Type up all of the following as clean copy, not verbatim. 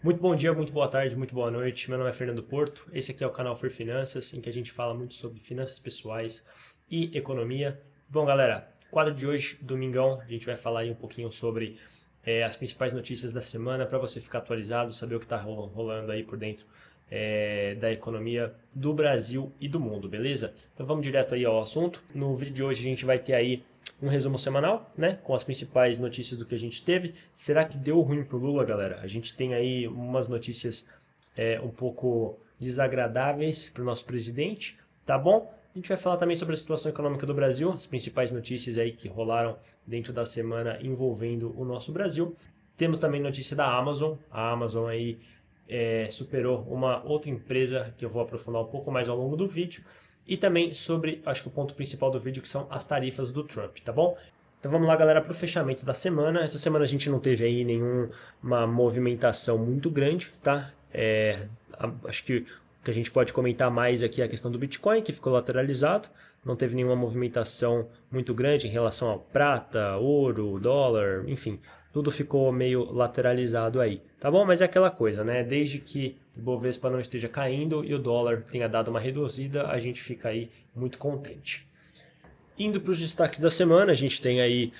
Muito bom dia, muito boa tarde, muito boa noite. Meu nome é Fernando Porto. Esse aqui é o canal For Finanças, em que a gente fala muito sobre finanças pessoais e economia. Bom, galera, quadro de hoje, domingão, a gente vai falar aí um pouquinho sobre as principais notícias da semana para você ficar atualizado, saber o que está rolando aí por dentro da economia do Brasil e do mundo, beleza? Então vamos direto aí ao assunto. No vídeo de hoje a gente vai ter aí um resumo semanal, né, com as principais notícias do que a gente teve. Será que deu ruim pro Lula, galera? A gente tem aí umas notícias um pouco desagradáveis para o nosso presidente, tá bom? A gente vai falar também sobre a situação econômica do Brasil, as principais notícias aí que rolaram dentro da semana envolvendo o nosso Brasil. Temos também notícia da Amazon. A Amazon aí superou uma outra empresa que eu vou aprofundar um pouco mais ao longo do vídeo. E também sobre, acho que o ponto principal do vídeo, que são as tarifas do Trump, tá bom? Então vamos lá, galera, para o fechamento da semana. Essa semana a gente não teve aí nenhuma movimentação muito grande, tá? Acho que o que a gente pode comentar mais aqui é a questão do Bitcoin, que ficou lateralizado. Não teve nenhuma movimentação muito grande em relação ao prata, ouro, dólar, enfim, tudo ficou meio lateralizado aí, tá bom? Mas é aquela coisa, né? Desde que o Ibovespa não esteja caindo e o dólar tenha dado uma reduzida, a gente fica aí muito contente. Indo para os destaques da semana, a gente tem aí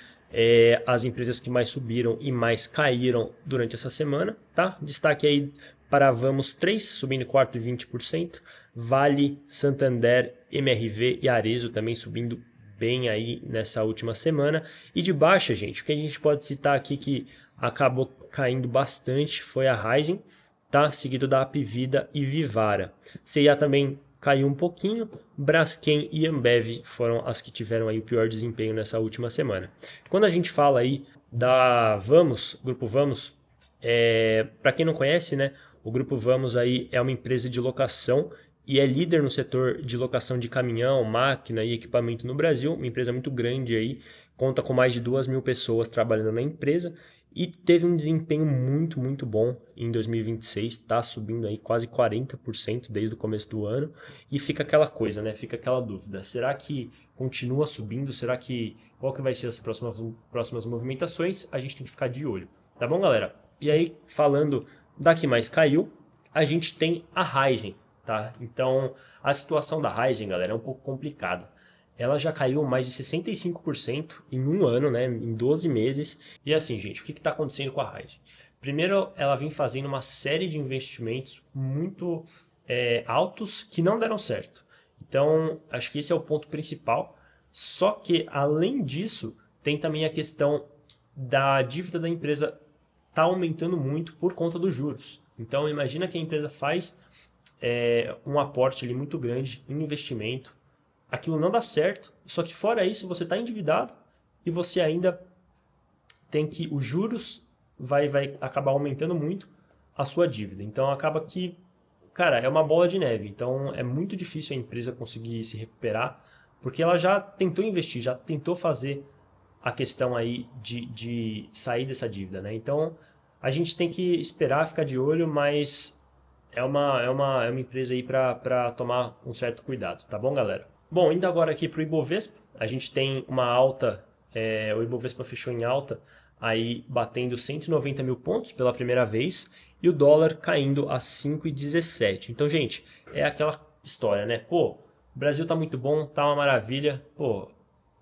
as empresas que mais subiram e mais caíram durante essa semana, tá? Destaque aí para Vamos 3, subindo 4,20%, Vale, Santander, MRV e Arezzo também subindo bem aí nessa última semana. E de baixa, gente, o que a gente pode citar aqui que acabou caindo bastante foi a Ryzen, tá? Seguido da Apvida e Vivara. CIA também caiu um pouquinho, Braskem e Ambev foram as que tiveram aí o pior desempenho nessa última semana. Quando a gente fala aí da Vamos, Grupo Vamos, para quem não conhece, né, o Grupo Vamos aí é uma empresa de locação e é líder no setor de locação de caminhão, máquina e equipamento no Brasil, uma empresa muito grande aí, conta com mais de 2.000 pessoas trabalhando na empresa e teve um desempenho muito, muito bom em 2026, está subindo aí quase 40% desde o começo do ano, e fica aquela coisa, né? Fica aquela dúvida, será que continua subindo? Será que qual que vai ser as próximas movimentações? A gente tem que ficar de olho, tá bom, galera? E aí, falando da que mais caiu, a gente tem a Ryzen, tá? Então, a situação da Ryzen, galera, é um pouco complicada. Ela já caiu mais de 65% em um ano, né, em 12 meses. E assim, gente, o que está acontecendo com a Ryzen? Primeiro, ela vem fazendo uma série de investimentos muito altos que não deram certo. Então, acho que esse é o ponto principal. Só que, além disso, tem também a questão da dívida da empresa tá aumentando muito por conta dos juros. Então, imagina que a empresa faz um aporte ali muito grande em investimento, aquilo não dá certo, só que fora isso você está endividado e você ainda tem que os juros vai acabar aumentando muito a sua dívida. Então acaba que, cara, é uma bola de neve. Então é muito difícil a empresa conseguir se recuperar, porque ela já tentou investir, já tentou fazer a questão aí de sair dessa dívida, né? Então a gente tem que esperar, ficar de olho, mas é uma empresa aí para tomar um certo cuidado, tá bom, galera? Bom, indo agora aqui para o Ibovespa, a gente tem uma alta, o Ibovespa fechou em alta, aí batendo 190 mil pontos pela primeira vez, e o dólar caindo a 5,17. Então, gente, é aquela história, né? Pô, o Brasil tá muito bom, tá uma maravilha, pô,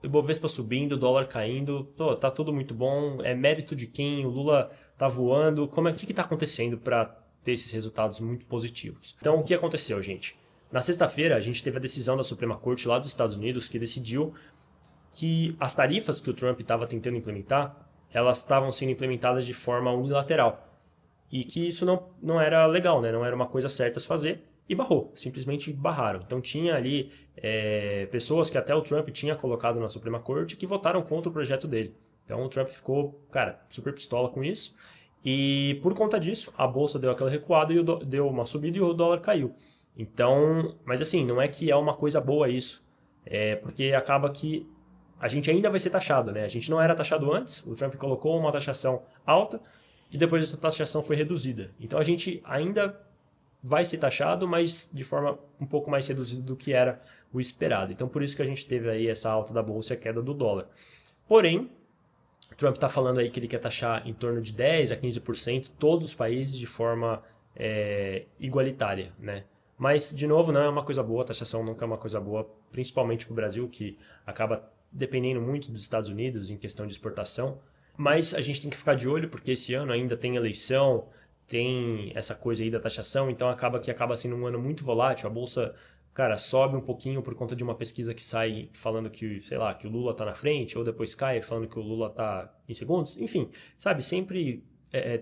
o Ibovespa subindo, o dólar caindo, pô, tá tudo muito bom, é mérito de quem? O Lula tá voando, o que tá acontecendo para ter esses resultados muito positivos? Então, o que aconteceu, gente? Na sexta-feira, a gente teve a decisão da Suprema Corte lá dos Estados Unidos que decidiu que as tarifas que o Trump estava tentando implementar, elas estavam sendo implementadas de forma unilateral. E que isso não era legal, né? Não era uma coisa certa a se fazer. E barrou, simplesmente barraram. Então tinha ali pessoas que até o Trump tinha colocado na Suprema Corte que votaram contra o projeto dele. Então o Trump ficou, cara, super pistola com isso. E por conta disso, a bolsa deu aquela recuada e deu uma subida e o dólar caiu. Então, mas assim, não é que é uma coisa boa isso. É porque acaba que a gente ainda vai ser taxado, né? A gente não era taxado antes, o Trump colocou uma taxação alta e depois essa taxação foi reduzida. Então a gente ainda vai ser taxado, mas de forma um pouco mais reduzida do que era o esperado. Então por isso que a gente teve aí essa alta da bolsa e a queda do dólar. Porém, O Trump está falando aí que ele quer taxar em torno de 10 a 15% todos os países de forma igualitária, né? Mas, de novo, não é uma coisa boa, a taxação nunca é uma coisa boa, principalmente para o Brasil, que acaba dependendo muito dos Estados Unidos em questão de exportação. Mas a gente tem que ficar de olho, porque esse ano ainda tem eleição, tem essa coisa aí da taxação, então acaba sendo um ano muito volátil. A bolsa, cara, sobe um pouquinho por conta de uma pesquisa que sai falando que, sei lá, que o Lula tá na frente, ou depois cai falando que o Lula tá em segundos. Enfim, sabe, sempre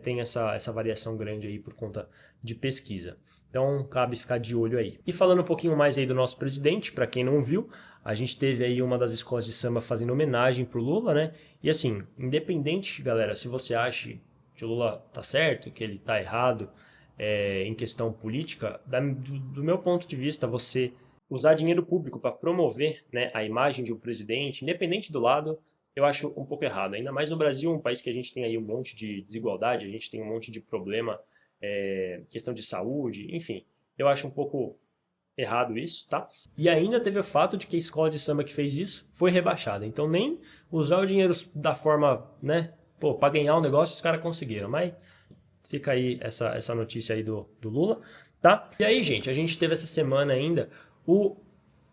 tem essa variação grande aí por conta de pesquisa. Então, cabe ficar de olho aí. E falando um pouquinho mais aí do nosso presidente, para quem não viu, a gente teve aí uma das escolas de samba fazendo homenagem pro Lula, né? E assim, independente, galera, se você acha que o Lula tá certo, que ele tá errado em questão política, do meu ponto de vista, você usar dinheiro público para promover, né, a imagem de um presidente, independente do lado, eu acho um pouco errado. Ainda mais no Brasil, um país que a gente tem aí um monte de desigualdade, a gente tem um monte de problema, questão de saúde, enfim. Eu acho um pouco errado isso, tá? E ainda teve o fato de que a escola de samba que fez isso foi rebaixada. Então nem usar o dinheiro da forma, né? Pô, para ganhar um negócio os caras conseguiram. Mas fica aí essa notícia aí do Lula, tá? E aí, gente, a gente teve essa semana ainda o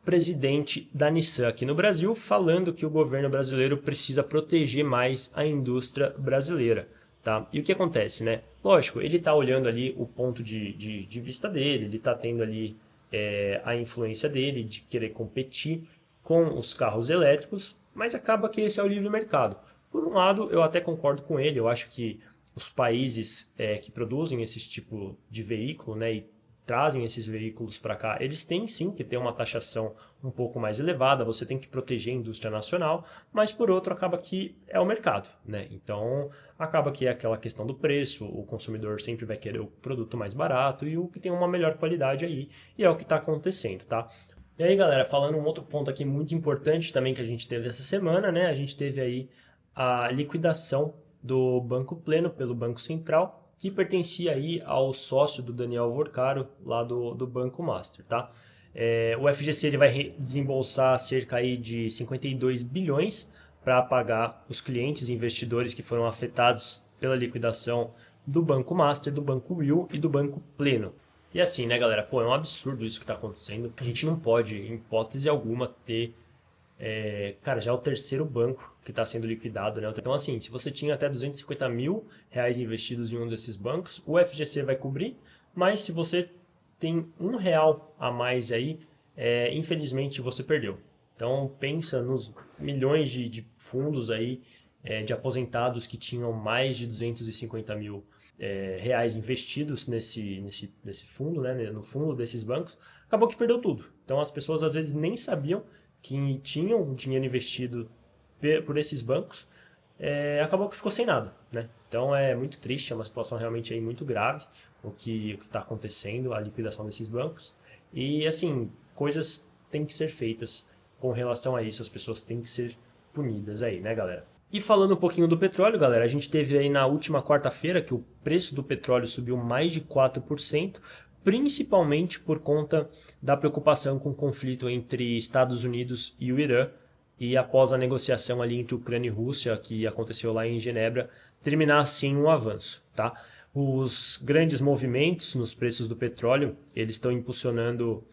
presidente da Nissan aqui no Brasil falando que o governo brasileiro precisa proteger mais a indústria brasileira. Tá? E o que acontece, né? Lógico, ele está olhando ali o ponto de vista dele, ele está tendo ali a influência dele de querer competir com os carros elétricos, mas acaba que esse é o livre mercado. Por um lado, eu até concordo com ele, eu acho que os países que produzem esse tipo de veículo, né, e trazem esses veículos para cá, eles têm sim que ter uma taxação um pouco mais elevada, você tem que proteger a indústria nacional, mas por outro acaba que é o mercado, né? Então acaba que é aquela questão do preço, o consumidor sempre vai querer o produto mais barato e o que tem uma melhor qualidade aí, e é o que está acontecendo, tá? E aí, galera, falando um outro ponto aqui muito importante também que a gente teve essa semana, né? A gente teve aí a liquidação do Banco Pleno pelo Banco Central, que pertencia aí ao sócio do Daniel Vorcaro, lá do Banco Master, tá? O FGC ele vai desembolsar cerca aí de 52 bilhões para pagar os clientes e investidores que foram afetados pela liquidação do Banco Master, do Banco Will e do Banco Pleno. E assim, né, galera? Pô, é um absurdo isso que está acontecendo. A gente não pode, em hipótese alguma, ter cara, já é o terceiro banco que está sendo liquidado, né? Então, assim, se você tinha até 250 mil reais investidos em um desses bancos, o FGC vai cobrir, mas se você tem R$ 1 a mais aí, infelizmente você perdeu. Então, pensa nos milhões de fundos aí, de aposentados que tinham mais de 250 mil reais investidos nesse fundo, né? No fundo desses bancos, acabou que perdeu tudo. Então, as pessoas às vezes nem sabiam que tinham dinheiro investido por esses bancos, acabou que ficou sem nada, né? Então é muito triste, é uma situação realmente aí muito grave o que está acontecendo, a liquidação desses bancos. E assim, coisas têm que ser feitas com relação a isso, as pessoas têm que ser punidas aí, né, galera? E falando um pouquinho do petróleo, galera, a gente teve aí na última quarta-feira que o preço do petróleo subiu mais de 4%, principalmente por conta da preocupação com o conflito entre Estados Unidos e o Irã, e após a negociação ali entre Ucrânia e Rússia, que aconteceu lá em Genebra, terminar assim um avanço, tá? Os grandes movimentos nos preços do petróleo, eles estão impulsionando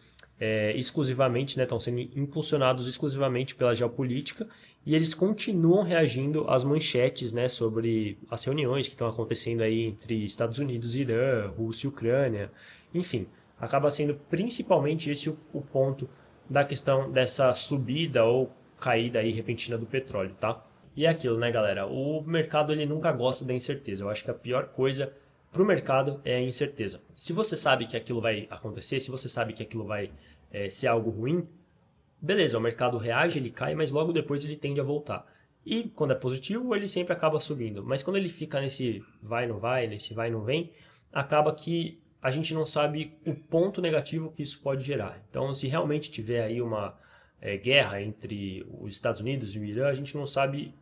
exclusivamente, né, estão sendo impulsionados exclusivamente pela geopolítica e eles continuam reagindo às manchetes, né, sobre as reuniões que estão acontecendo aí entre Estados Unidos, Irã, Rússia e Ucrânia. Enfim, acaba sendo principalmente esse o ponto da questão dessa subida ou caída aí repentina do petróleo, tá? E é aquilo, né, galera? O mercado ele nunca gosta da incerteza. Eu acho que a pior coisa para o mercado é a incerteza. Se você sabe que aquilo vai acontecer, se você sabe que aquilo vai ser algo ruim, beleza, o mercado reage, ele cai, mas logo depois ele tende a voltar. E quando é positivo, ele sempre acaba subindo. Mas quando ele fica nesse vai, não vai, nesse vai, não vem, acaba que a gente não sabe o ponto negativo que isso pode gerar. Então, se realmente tiver aí uma guerra entre os Estados Unidos e o Irã, a gente não sabe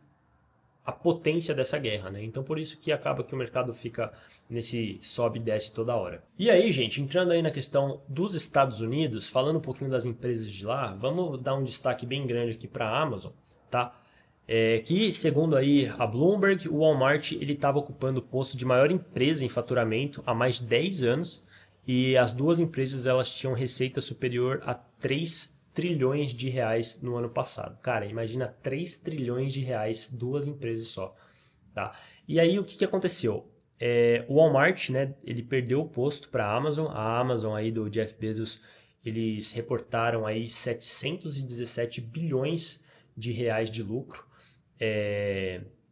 a potência dessa guerra, né? Então por isso que acaba que o mercado fica nesse sobe e desce toda hora. E aí, gente, entrando aí na questão dos Estados Unidos, falando um pouquinho das empresas de lá, vamos dar um destaque bem grande aqui para a Amazon, tá? Que, segundo aí a Bloomberg, o Walmart ele estava ocupando o posto de maior empresa em faturamento há mais de 10 anos e as duas empresas elas tinham receita superior a 3 trilhões de reais no ano passado. Cara, imagina 3 trilhões de reais, duas empresas só, tá? E aí o que, que aconteceu? O Walmart, né, ele perdeu o posto para a Amazon aí do Jeff Bezos, eles reportaram aí 717 bilhões de reais de lucro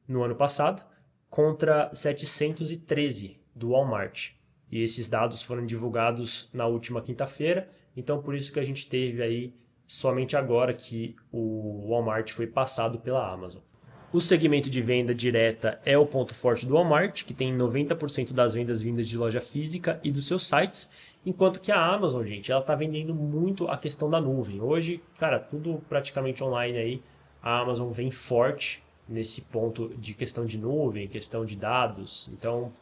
no ano passado, contra 713 do Walmart. E esses dados foram divulgados na última quinta-feira, então por isso que a gente teve aí somente agora que o Walmart foi passado pela Amazon. O segmento de venda direta é o ponto forte do Walmart, que tem 90% das vendas vindas de loja física e dos seus sites, enquanto que a Amazon, gente, ela está vendendo muito a questão da nuvem. Hoje, cara, tudo praticamente online aí, a Amazon vem forte nesse ponto de questão de nuvem, questão de dados. Então,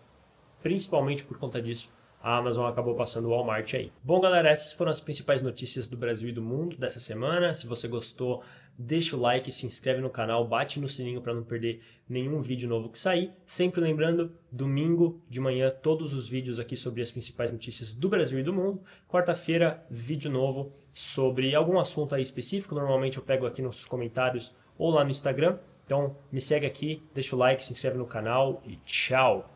principalmente por conta disso, a Amazon acabou passando o Walmart aí. Bom, galera, essas foram as principais notícias do Brasil e do mundo dessa semana. Se você gostou, deixa o like, se inscreve no canal, bate no sininho para não perder nenhum vídeo novo que sair. Sempre lembrando, domingo de manhã, todos os vídeos aqui sobre as principais notícias do Brasil e do mundo. Quarta-feira, vídeo novo sobre algum assunto aí específico. Normalmente eu pego aqui nos comentários ou lá no Instagram. Então me segue aqui, deixa o like, se inscreve no canal e tchau!